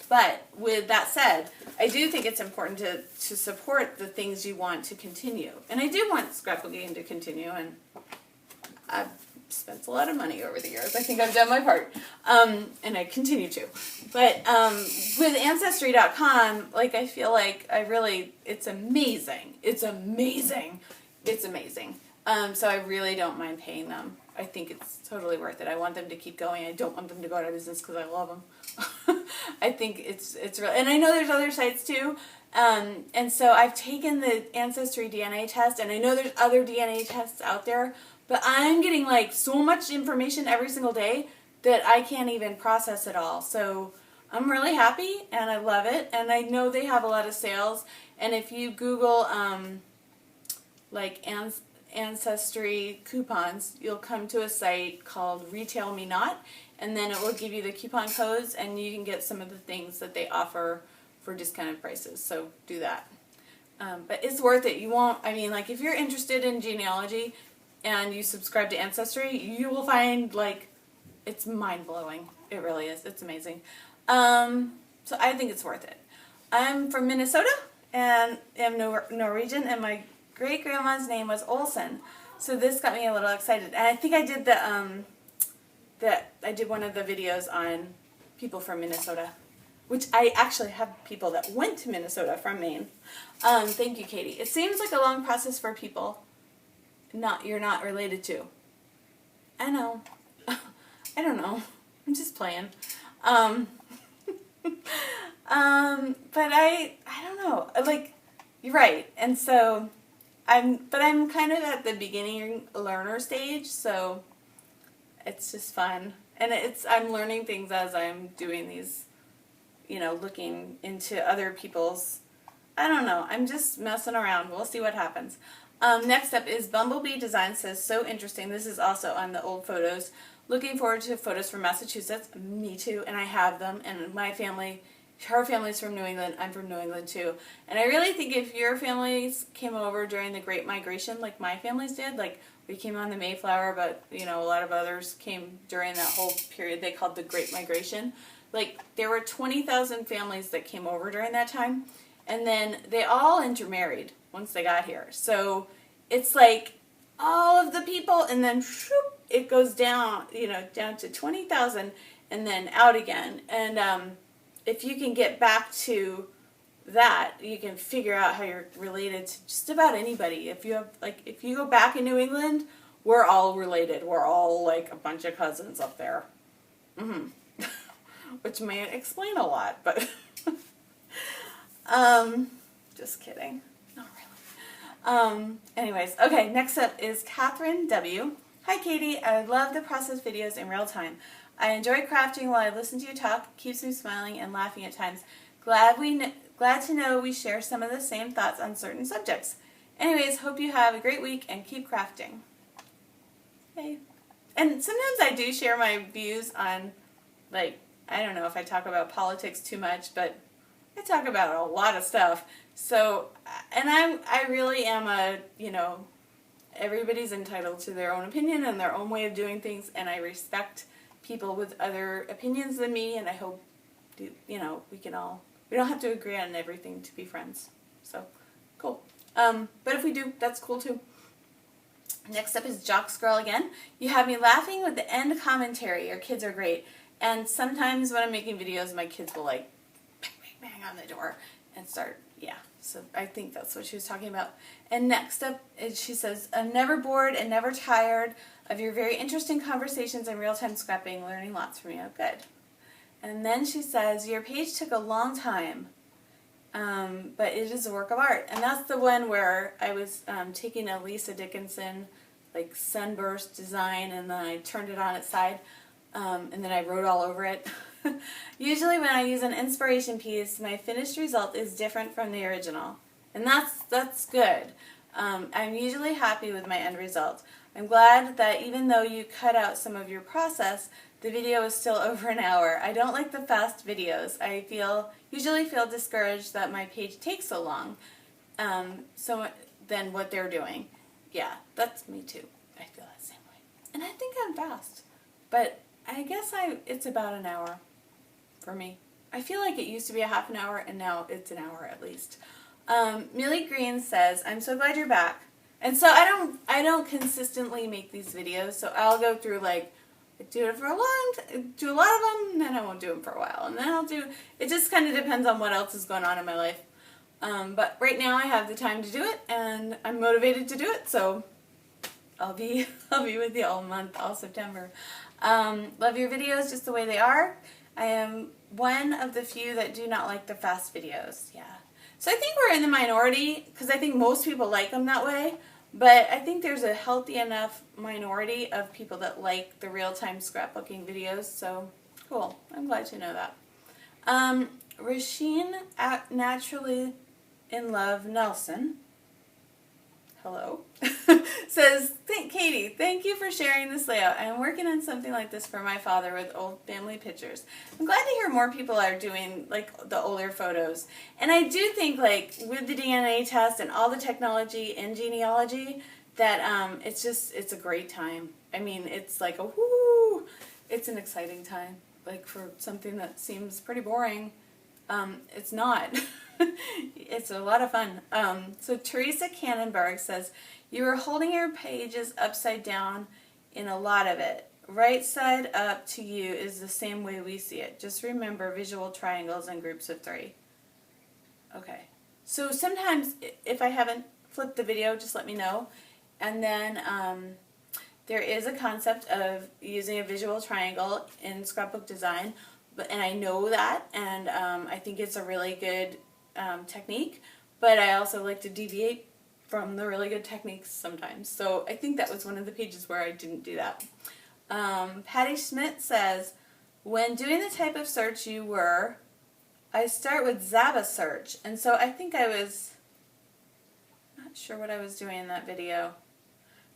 But with that said, I do think it's important to support the things you want to continue. And I do want scrapbooking to continue, and I've spent a lot of money over the years. I think I've done my part, and I continue to. But with Ancestry.com, like I feel like it's amazing. It's amazing. It's amazing. So I really don't mind paying them. I think it's totally worth it. I want them to keep going. I don't want them to go out of business because I love them. I think it's real. And I know there's other sites too. And so I've taken the Ancestry DNA test, and I know there's other DNA tests out there, but I'm getting like so much information every single day that I can't even process it all. So I'm really happy, and I love it. And I know they have a lot of sales. And if you Google like Ancestry coupons, you'll come to a site called Retail Me Not, and then it will give you the coupon codes, and you can get some of the things that they offer for discounted prices. So do that. But it's worth it. You won't, I mean, like if you're interested in genealogy and you subscribe to Ancestry, you will find like it's mind-blowing. It really is. It's amazing. So I think it's worth it. I'm from Minnesota and am Norwegian, and my great-grandma's name was Olsen, so this got me a little excited. And I think I did I did one of the videos on people from Minnesota, which I actually have people that went to Minnesota from Maine. Thank you, Katie. It seems like a long process for people you're not related to. I know. I don't know. I'm just playing. But I don't know. Like, you're right. And so I'm kind of at the beginning learner stage, so it's just fun. And I'm learning things as I'm doing these, looking into other people's, I don't know, I'm just messing around. We'll see what happens. Next up is Bumblebee Design says, so interesting. This is also on the old photos. Looking forward to photos from Massachusetts. Me too, and I have them, and my family, her family's from New England, I'm from New England too. And I really think if your families came over during the Great Migration, like my families did, like we came on the Mayflower, but a lot of others came during that whole period they called the Great Migration. Like there were 20,000 families that came over during that time, and then they all intermarried once they got here. So it's like all of the people, and then whoop, it goes down, down to 20,000 and then out again. And if you can get back to that, you can figure out how you're related to just about anybody. If you go back in New England, we're all related. We're all like a bunch of cousins up there. which may explain a lot, but just kidding. Not really. Anyways, okay, next up is Catherine W. Hi, Katie. I love the process videos in real time. I enjoy crafting while I listen to you talk. It keeps me smiling and laughing at times. Glad to know we share some of the same thoughts on certain subjects. Anyways, hope you have a great week and keep crafting. Yay. And sometimes I do share my views on, like, I don't know if I talk about politics too much, but I talk about a lot of stuff. So, and I really am a, everybody's entitled to their own opinion and their own way of doing things, and I respect people with other opinions than me, and I hope, we don't have to agree on everything to be friends. So, cool. But if we do, that's cool too. Next up is Jocks Girl again. You have me laughing with the end commentary. Your kids are great. And sometimes when I'm making videos, my kids will like bang, bang, bang on the door and start, yeah. So I think that's what she was talking about. And next up, she says, I'm never bored and never tired of your very interesting conversations and real-time scrapping, learning lots from you. Good. And then she says, your page took a long time, but it is a work of art. And that's the one where I was taking a Lisa Dickinson, like, sunburst design, and then I turned it on its side, and then I wrote all over it. Usually when I use an inspiration piece, my finished result is different from the original. And that's good. I'm usually happy with my end result. I'm glad that even though you cut out some of your process, the video is still over an hour. I don't like the fast videos. I usually feel discouraged that my page takes so long. So then what they're doing. Yeah, that's me too. I feel that same way. And I think I'm fast. But I guess it's about an hour for me. I feel like it used to be a half an hour, and now it's an hour at least. Millie Green says, I'm so glad you're back. And so I don't consistently make these videos, so I'll go through, like, do it for a do a lot of them, and then I won't do them for a while. And then it just kind of depends on what else is going on in my life. But right now I have the time to do it, and I'm motivated to do it, so I'll be with you all month, all September. Love your videos just the way they are. I am one of the few that do not like the fast videos. Yeah. So I think we're in the minority, because I think most people like them that way. But I think there's a healthy enough minority of people that like the real-time scrapbooking videos. So, cool. I'm glad to know that. Rasheen at Naturally in Love Nelson, hello, says, Katie, thank you for sharing this layout. I am working on something like this for my father with old family pictures. I'm glad to hear more people are doing, like, the older photos. And I do think, like, with the DNA test and all the technology in genealogy, that it's a great time. I mean, it's like a whoo, it's an exciting time. Like, for something that seems pretty boring, it's not. It's a lot of fun. So Teresa Cannonberg says, you are holding your pages upside down in a lot of it. Right side up to you is the same way we see it. Just remember visual triangles and groups of 3. Okay. So sometimes if I haven't flipped the video, just let me know. And then there is a concept of using a visual triangle in scrapbook design, and I know that, and I think it's a really good technique, but I also like to deviate from the really good techniques sometimes. So I think that was one of the pages where I didn't do that. Patty Schmidt says, when doing the type of search you were, I start with Zaba search, and so I think I was not sure what I was doing in that video.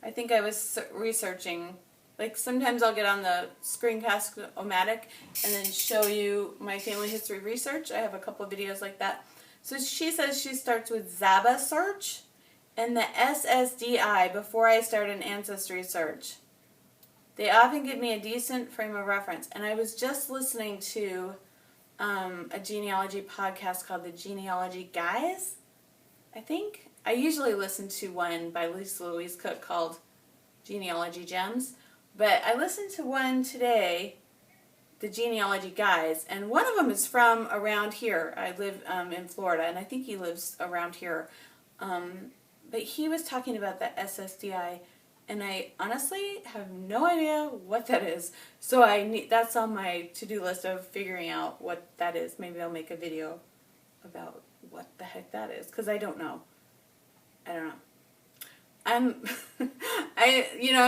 I think I was researching. Like, sometimes I'll get on the Screencast-O-Matic and then show you my family history research. I have a couple of videos like that. So she says she starts with Zaba search and the SSDI before I start an ancestry search. They often give me a decent frame of reference. And I was just listening to a genealogy podcast called the Genealogy Guys, I think. I usually listen to one by Lisa Louise Cook called Genealogy Gems. But I listened to one today, the Genealogy Guys, and one of them is from around here. I live in Florida, and I think he lives around here. But he was talking about the SSDI, and I honestly have no idea what that is. So that's on my to-do list of figuring out what that is. Maybe I'll make a video about what the heck that is, because I don't know. I don't know. I'm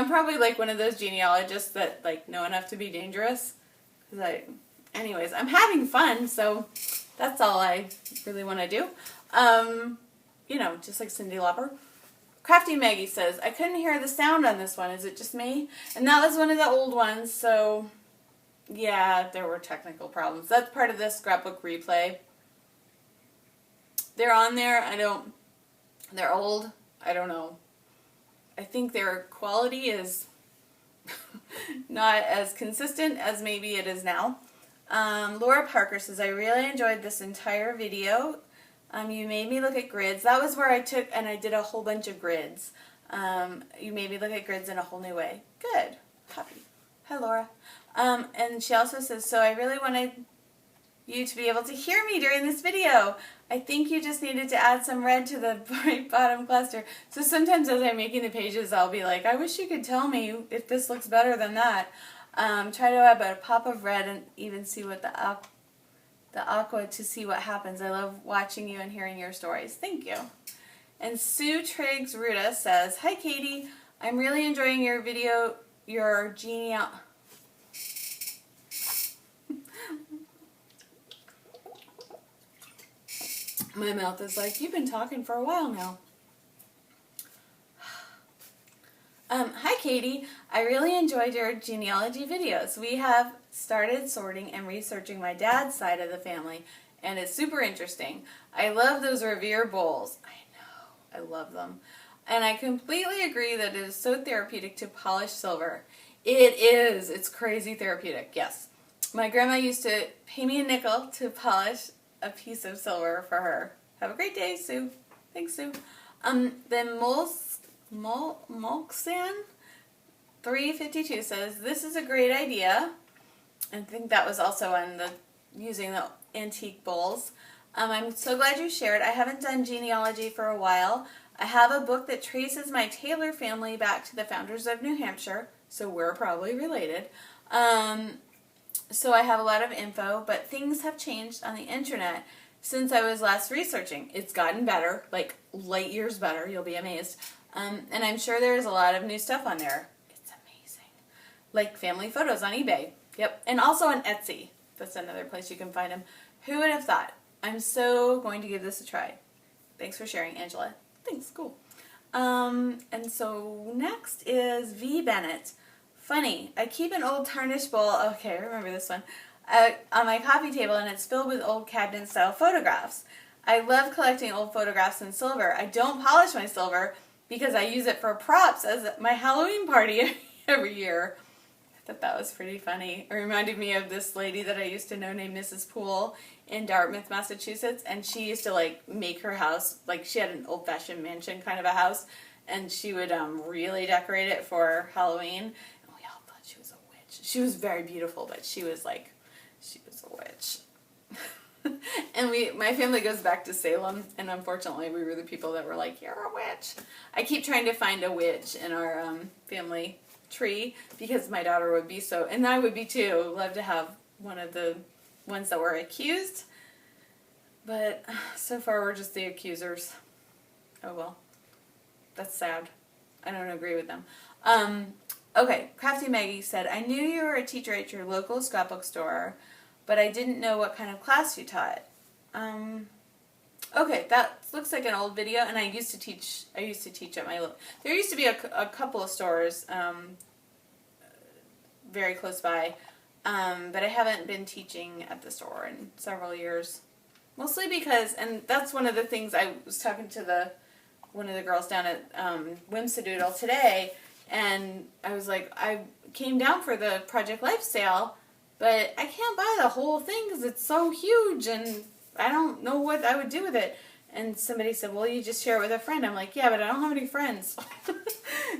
probably like one of those genealogists that like know enough to be dangerous. Anyways, I'm having fun, so that's all I really want to do. Just like Cyndi Lauper. Crafty Maggie says, I couldn't hear the sound on this one. Is it just me? And that was one of the old ones, so yeah, there were technical problems. That's part of the Scrapbook replay. They're on there. They're old. I don't know. I think their quality is not as consistent as maybe it is now. Laura Parker says, I really enjoyed this entire video. You made me look at grids. That was where I did a whole bunch of grids. You made me look at grids in a whole new way. Good. Happy. Hi, Laura. And she also says, so I really wanted you to be able to hear me during this video. I think you just needed to add some red to the right bottom cluster. So sometimes as I'm making the pages, I'll be like, I wish you could tell me if this looks better than that. Try to add a pop of red and even see what the aqua to see what happens. I love watching you and hearing your stories. Thank you. And Sue Triggs Ruta says, hi Katie, I'm really enjoying your video, your My mouth is like, you've been talking for a while now. Hi Katie, I really enjoyed your genealogy videos. We have started sorting and researching my dad's side of the family, and it's super interesting. I love those Revere bowls. I know, I love them. And I completely agree that it is so therapeutic to polish silver. It is. It's crazy therapeutic, yes. My grandma used to pay me a nickel to polish a piece of silver for her. Have a great day, Sue. Thanks, Sue. Then Molksan 352 says, this is a great idea. I think that was also on using the antique bowls. I'm so glad you shared. I haven't done genealogy for a while. I have a book that traces my Taylor family back to the founders of New Hampshire, so we're probably related. So I have a lot of info, but things have changed on the internet since I was last researching. It's gotten better, like light years better. You'll be amazed. And I'm sure there's a lot of new stuff on there. It's amazing. Like family photos on eBay. Yep. And also on Etsy. That's another place you can find them. Who would have thought? I'm so going to give this a try. Thanks for sharing, Angela. Thanks. Cool. And so next is V. Bennett. Funny. I keep an old tarnished bowl. Okay, I remember this one. On my coffee table, and it's filled with old cabinet-style photographs. I love collecting old photographs in silver. I don't polish my silver because I use it for props as my Halloween party every year. I thought that was pretty funny. It reminded me of this lady that I used to know named Mrs. Poole in Dartmouth, Massachusetts, and she used to like make her house, like she had an old-fashioned mansion kind of a house, and she would really decorate it for Halloween. And we all thought she was a witch. She was very beautiful, but she was a witch. And my family goes back to Salem, and unfortunately we were the people that were like, you're a witch. I keep trying to find a witch in our family tree because my daughter would be so, and I would be too, love to have one of the ones that were accused, but so far we're just the accusers. Oh well, that's sad. I don't agree with them. Okay, Crafty Maggie said, I knew you were a teacher at your local scrapbook store, but I didn't know what kind of class you taught. Okay, that looks like an old video, and I used to teach at my local. There used to be a couple of stores very close by, but I haven't been teaching at the store in several years. Mostly because, and that's one of the things, I was talking to one of the girls down at Whimsidoodle today, and I was like, I came down for the Project Life sale, but I can't buy the whole thing because it's so huge, and I don't know what I would do with it. And somebody said, well, you just share it with a friend. I'm like, yeah, but I don't have any friends.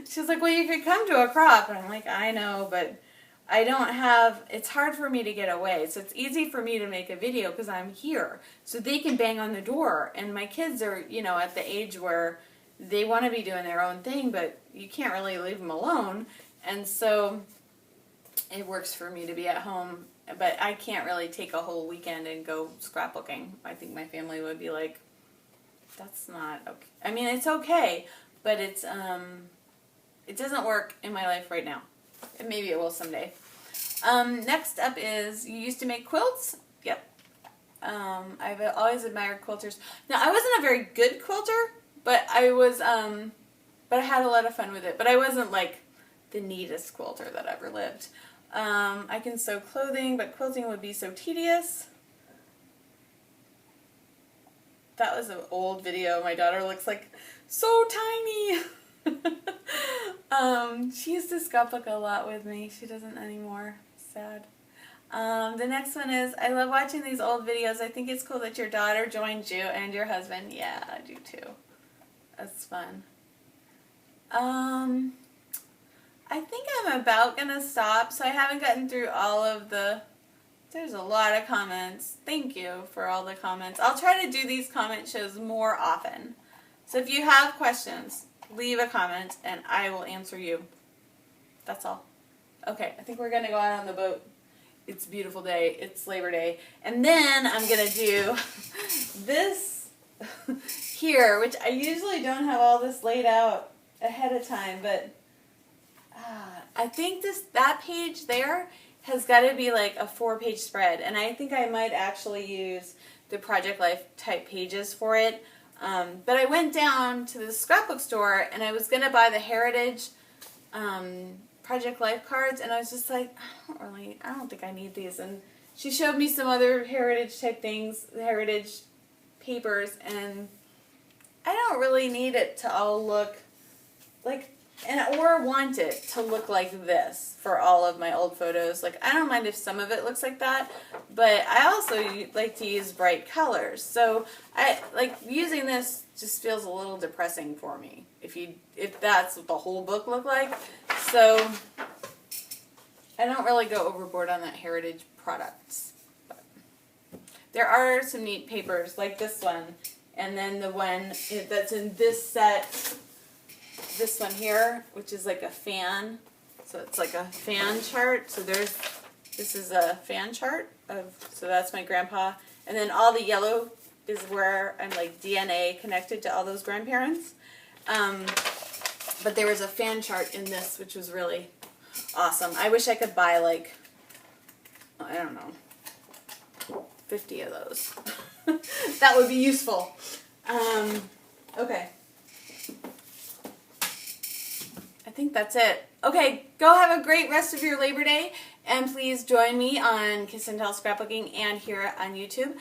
She's like, well, you could come to a crop. And I'm like, I know, but I don't have, it's hard for me to get away. So it's easy for me to make a video because I'm here. So they can bang on the door. And my kids are, at the age where they want to be doing their own thing, but you can't really leave them alone. And so it works for me to be at home, but I can't really take a whole weekend and go scrapbooking. I think my family would be like, that's not okay. I mean, it's okay, but it doesn't work in my life right now. And maybe it will someday. Next up is, you used to make quilts? Yep. I've always admired quilters. Now, I wasn't a very good quilter, but I was, but I had a lot of fun with it. But I wasn't like the neatest quilter that ever lived. I can sew clothing, but quilting would be so tedious. That was an old video. My daughter looks like so tiny. She used to scrapbook a lot with me. She doesn't anymore. Sad. The next one is, I love watching these old videos. I think it's cool that your daughter joined you and your husband. Yeah, I do too. That's fun. I think I'm about gonna stop, so I haven't gotten through all of the, there's a lot of comments. Thank you for all the comments. I'll try to do these comment shows more often. So if you have questions, leave a comment and I will answer you. That's all. Okay, I think we're gonna go out on the boat. It's a beautiful day. It's Labor Day. And then I'm gonna do this here, which I usually don't have all this laid out ahead of time, but I think that page there has got to be like a 4-page spread, and I think I might actually use the Project Life type pages for it. But I went down to the scrapbook store and I was going to buy the Heritage Project Life cards, and I was just like, I don't think I need these. And she showed me some other Heritage type things, the Heritage papers, and I don't really need it to all look like, or want it to look like this for all of my old photos. Like, I don't mind if some of it looks like that, but I also like to use bright colors. So I like using this just feels a little depressing for me if that's what the whole book looked like. So I don't really go overboard on that Heritage products. But there are some neat papers like this one, and then the one that's in this set. This one here, which is like a fan, so it's like a fan chart. So this is a fan chart so that's my grandpa, and then all the yellow is where I'm like DNA connected to all those grandparents. But there was a fan chart in this, which was really awesome. I wish I could buy like, I don't know, 50 of those. That would be useful. Okay. I think that's it. Okay, go have a great rest of your Labor Day, and please join me on Kiss and Tell Scrapbooking and here on YouTube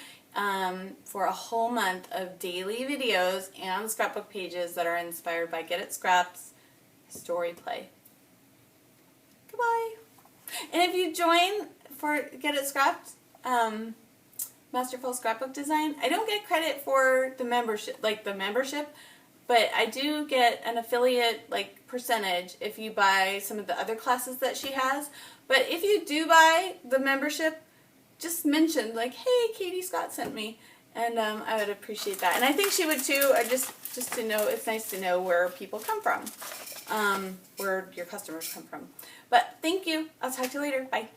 for a whole month of daily videos and scrapbook pages that are inspired by Get It Scraps story play. Goodbye. And if you join for Get It Scrapped, Masterful Scrapbook Design, I don't get credit for the membership, but I do get an affiliate percentage if you buy some of the other classes that she has. But if you do buy the membership, just mention like, hey, Katie Scott sent me, and I would appreciate that. And I think she would too. Just to know, it's nice to know where people come from, where your customers come from. But thank you. I'll talk to you later. Bye.